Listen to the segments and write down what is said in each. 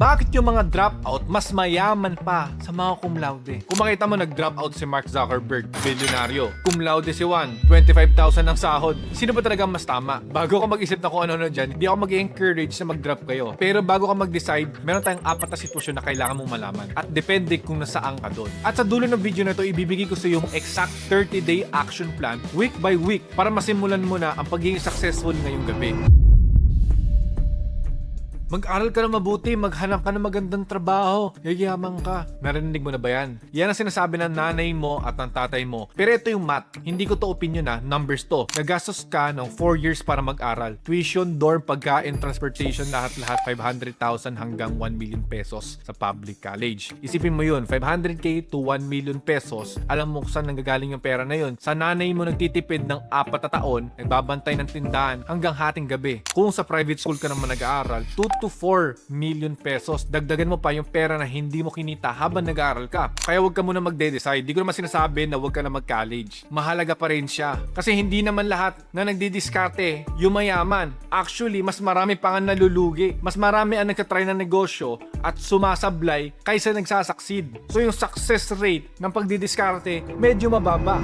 Bakit yung mga dropout mas mayaman pa sa mga cum laude? Kung makita mo nag-dropout si Mark Zuckerberg, bilyonaryo. Cum laude si Juan, 25,000 ang sahod. Sino ba talaga mas tama? Bago ka mag-isip na kung ano-ano dyan, hindi ako mag-encourage na mag-drop kayo. Pero bago ka mag-decide, meron tayong 4 na sitwasyon na kailangan mong malaman. At depende kung nasaan ka doon. At sa dulo ng video na to, ibibigay ko sa iyo yung exact 30-day action plan, week by week, para masimulan mo na ang pagiging successful ngayong gabi. Mag-aral ka na mabuti, maghanap ka ng magandang trabaho, yayaman ka. Narinig mo na ba yan? Yan ang sinasabi ng nanay mo at ng tatay mo. Pero ito yung math. Hindi ko to opinion na, numbers to. Nagastos ka ng 4 years para mag-aral. Tuition, dorm, pagkain, transportation, lahat-lahat 500,000 hanggang 1 million pesos sa public college. Isipin mo yun, 500k to 1 million pesos. Alam mo kung saan nanggagaling yung pera na yun. Sa nanay mo nagtitipid ng 4 na taon, nagbabantay ng tindahan hanggang hating gabi. Kung sa private school ka naman nag-aaral, 2 to 4 million pesos. Dagdagan mo pa yung pera na hindi mo kinita habang nag-aaral ka. Kaya huwag ka muna magde-decide. Di ko naman sinasabi na huwag ka na mag-college. Mahalaga pa rin siya. Kasi hindi naman lahat na nagdidiskarte yung mayaman. Actually, mas marami pa nga nalulugi. Mas marami ang nagtatry ng negosyo at sumasablay kaysa nagsasucceed. So yung success rate ng pagdidiskarte medyo mababa.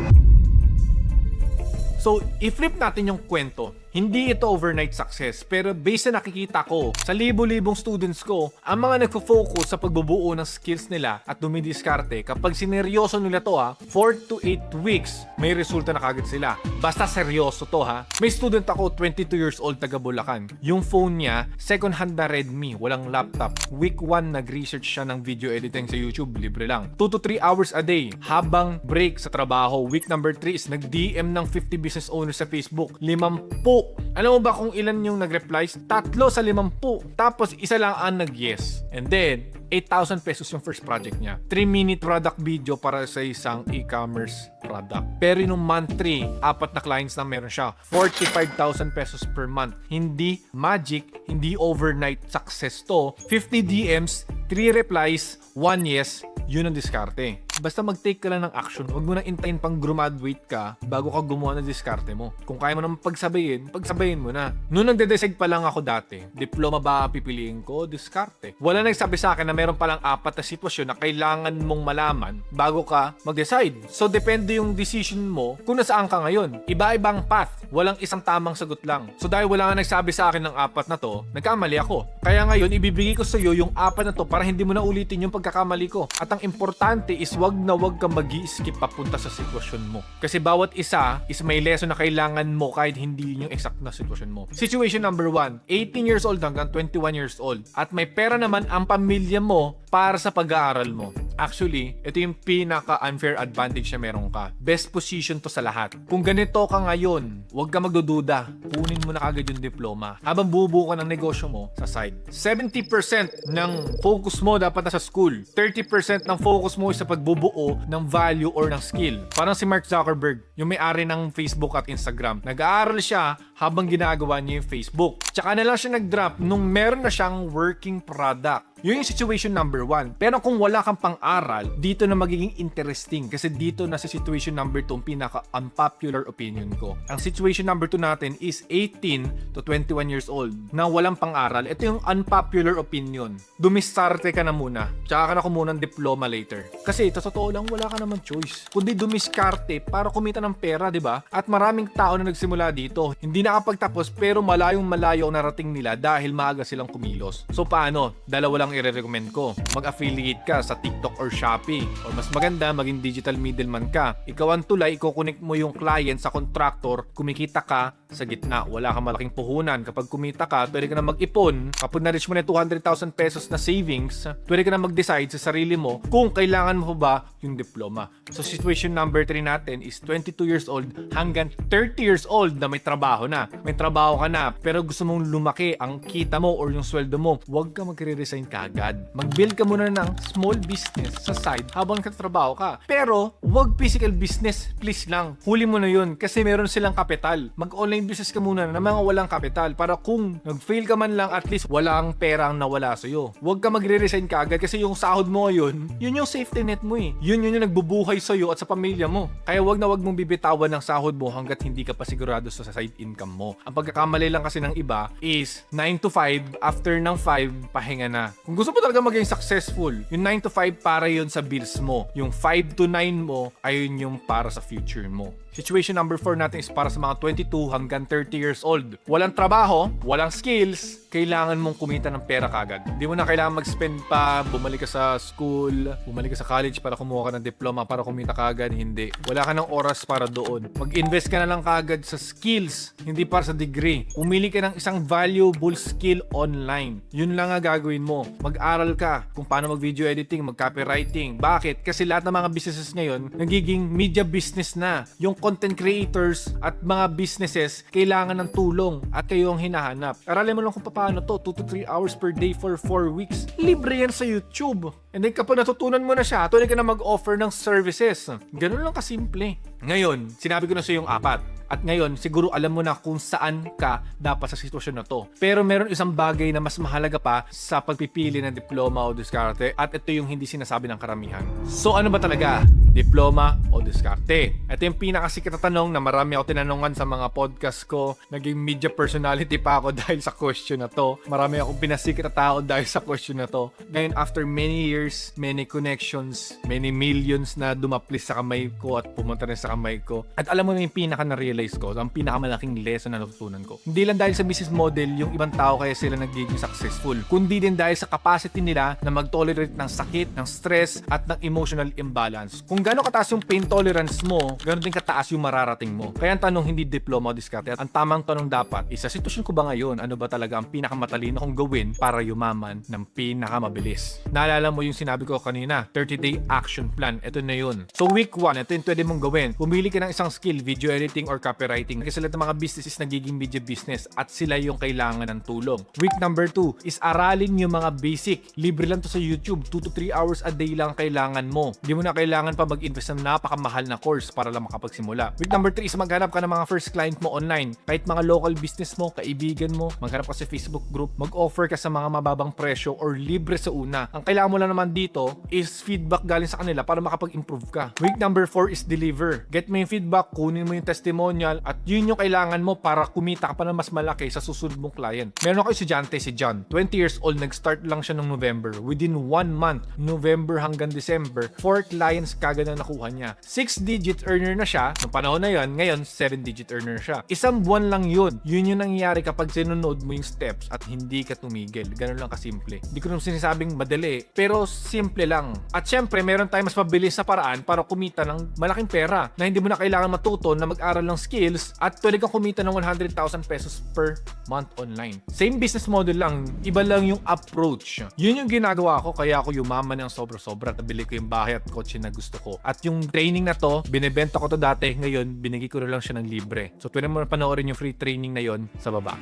So, i-flip natin yung kwento. Hindi ito overnight success, pero based na nakikita ko sa libo-libong students ko, ang mga nagfo-focus sa pagbubuo ng skills nila at dumidiskarte, kapag sineryoso nila to 4 to 8 weeks, may resulta na kagad sila. Basta seryoso to May student ako, 22 years old, taga Bulacan. Yung phone niya, second hand na Redmi, walang laptop. Week 1, nag-research siya ng video editing sa YouTube, libre lang. 2 to 3 hours a day, habang break sa trabaho. Week number 3 is nag-DM ng 50 business owners sa Facebook. 50. Alam mo ba kung ilan yung nag-replies? 3 sa 50. Tapos isa lang ang nag-yes. And then, 8,000 pesos yung first project niya. 3-minute product video para sa isang e-commerce product. Pero yung month 3, 4 na clients na meron siya. 45,000 pesos per month. Hindi magic, hindi overnight success to. 50 DMs, 3 replies, 1 yes, yun ang diskarte. Basta mag-take ka lang ng action. Huwag mo na intayin pang graduate ka bago ka gumawa ng diskarte mo. Kung kaya mo naman pagsabayin mo na. Noong nagde-decide pa lang ako dati, diploma ba pipiliin ko? Diskarte. Wala nagsabi sa akin na meron palang 4 na sitwasyon na kailangan mong malaman bago ka mag-decide. So, depende yung decision mo kung nasaan ka ngayon. Iba-ibang path. Walang isang tamang sagot lang. So, dahil wala nga nagsabi sa akin ng 4 na to, nagkamali ako. Kaya ngayon, ibibigay ko sa iyo yung 4 na to para hindi mo na ulitin yung pagkakamali ko. At ang importante is wag kang mag-i-skip papunta sa sitwasyon mo. Kasi bawat isa is may lesson na kailangan mo kahit hindi yung exact na sitwasyon mo. Situation number 1, 18 years old hanggang 21 years old. At may pera naman ang pamilya mo para sa pag-aaral mo. Actually, ito yung pinaka-unfair advantage na meron ka. Best position to sa lahat. Kung ganito ka ngayon, huwag ka magdududa. Kunin mo na kagad yung diploma. Habang bubuo ka ng negosyo mo sa side. 70% ng focus mo dapat nasa school. 30% ng focus mo is sa pagbubuo ng value or ng skill. Parang si Mark Zuckerberg, yung may-ari ng Facebook at Instagram. Nag-aaral siya habang ginagawa niya yung Facebook. Tsaka na lang siya nag-drop nung meron na siyang working product. Yun yung situation number 1. Pero kung wala kang pang-aral, dito na magiging interesting kasi dito na sa situation number 2 ang pinaka-unpopular opinion ko. Ang situation number 2 natin is 18 to 21 years old na walang pang-aral. Ito yung unpopular opinion. Dumiskarte ka na muna. Tsaka ka na kumuha ng diploma later. Kasi sa totoo lang, wala ka naman choice. Kundi dumiskarte para kumita ng pera, di ba? At maraming tao na nagsimula dito. Hindi nakapagtapos pero malayong malayo ang narating nila dahil maaga silang kumilos. So paano? Dalawa lang i-recommend ko. Mag-affiliate ka sa TikTok or Shopee. Or mas maganda, maging digital middleman ka. Ikaw ang tulay, iko-connect mo yung client sa contractor, kumikita ka sa gitna. Wala kang malaking puhunan. Kapag kumita ka, pwede ka na mag-ipon. Kapag na-reach mo na 200,000 pesos na savings, pwede ka na mag-decide sa sarili mo kung kailangan mo ba yung diploma. So situation number 3 natin is 22 years old hanggang 30 years old na may trabaho na. May trabaho ka na, pero gusto mong lumaki ang kita mo or yung sweldo mo. Huwag ka magre-resign kagad. Mag-build ka muna ng small business sa side habang nagtatrabaho ka. Pero, huwag physical business, please lang. Huli mo na yun kasi meron silang kapital. Mag-online side business ka muna na mga walang kapital para kung nag-fail ka man lang, at least walang perang nawala sa'yo. Huwag ka magre-resign kaagad kasi yung sahod mo yun yung safety net mo eh. Yun yung nagbubuhay sa'yo at sa pamilya mo. Kaya wag mong bibitawan ng sahod mo hanggat hindi ka pa sigurado sa side income mo. Ang pagkakamali lang kasi ng iba is 9 to 5, after ng 5, pahinga na. Kung gusto mo talaga maging successful, yung 9 to 5 para yun sa bills mo. Yung 5 to 9 mo, ayun yung para sa future mo. Situation number 4 natin is para sa mga 22 hanggang 30 years old. Walang trabaho, walang skills, kailangan mong kumita ng pera kagad. Hindi mo na kailangan mag-spend pa, bumalik ka sa school, bumalik ka sa college para kumuha ka ng diploma para kumita kagad. Hindi. Wala ka ng oras para doon. Mag-invest ka na lang kagad sa skills, hindi para sa degree. Pumili ka ng isang valuable skill online. Yun lang ang gagawin mo. Mag-aral ka kung paano mag-video editing, mag-copywriting. Bakit? Kasi lahat ng mga businesses ngayon, nagiging media business na. Yung content creators at mga businesses kailangan ng tulong at kayo ang hinahanap. Aralin mo lang kung paano to, 2 to 3 hours per day for 4 weeks. Libre yan sa YouTube. And then kapag natutunan mo na siya, tuloy ka na mag-offer ng services. Ganun lang kasimple. Ngayon, sinabi ko na sa yung 4. At ngayon, siguro alam mo na kung saan ka dapat sa sitwasyon na to. Pero meron isang bagay na mas mahalaga pa sa pagpipili ng diploma o diskarte, at ito yung hindi sinasabi ng karamihan. So ano ba talaga? Diploma o diskarte? Ito yung pinakasikat na tanong na marami ako tinanungan sa mga podcast ko. Naging media personality pa ako dahil sa question na to. Marami akong pinasikat na tao dahil sa question na to. Ngayon, after many years, many connections, many millions na dumaplis sa kamay ko at pumunta na sa kamay ko. At alam mo na yung pinaka na-realize ko, ang pinakamalaking lesson na natutunan ko. Hindi lang dahil sa business model yung ibang tao kaya sila nagiging successful, kundi din dahil sa capacity nila na mag-tolerate ng sakit, ng stress, at ng emotional imbalance. Kung gano'ng kataas yung pain tolerance mo, gano'n din kataas yung mararating mo. Kaya ang tanong hindi diploma o diskarte. Ang tamang tanong dapat is, sa sitwasyon ko ba ngayon, ano ba talaga ang pinakamatalino kong gawin para yumaman ng pinakamabilis? Naalala mo yung sinabi ko kanina, 30-day action plan. Ito na yun. So week 1, ito yung pwede mong gawin. Pumili ka ng isang skill, video editing or copywriting. Kasi lahat ng mga businesses nagiging media business at sila yung kailangan ng tulong. Week number 2 is aralin yung mga basic. Libre lang to sa YouTube. 2 to 3 hours a day lang kailangan mo. Hindi mo na kailangan pa mag-invest ng napakamahal na course para lang makapagsimula. Week number 3 is maghanap ka ng mga first client mo online. Kahit mga local business mo, kaibigan mo, maghanap ka sa Facebook group, mag-offer ka sa mga mababang presyo or libre sa una. Ang kailangan mo lang naman dito is feedback galing sa kanila para makapag-improve ka. Week number 4 is deliver. Get mo yung feedback, kunin mo yung testimonial, at yun yung kailangan mo para kumita ka pa ng mas malaki sa susunod mong client. Meron ako estudyante, si John. 20 years old, nag-start lang siya noong November. Within 1 month, November hanggang December, 4 clients kagad na nakuha niya. 6-digit earner na siya. Noong panahon na yun, ngayon 7-digit earner siya. Isang buwan lang yun. Yun yung nangyayari kapag sinunod mo yung steps at hindi ka tumigil. Ganun lang kasimple. Hindi ko naman sinasabing madali, pero simple lang. At syempre, meron tayong mas mabilis na paraan para kumita ng malaking pera na hindi mo na kailangan matuto na mag-aral ng skills at pwede kang kumita ng 100,000 pesos per month online. Same business model lang, iba lang yung approach. Yun yung ginagawa ko, kaya ako yumaman ng sobra-sobra. Nabili ko yung bahay at kotse na gusto ko. At yung training na to, binibenta ko to dati, ngayon binigay ko na lang siya ng libre. So pwede mo na panoorin yung free training na yon sa baba.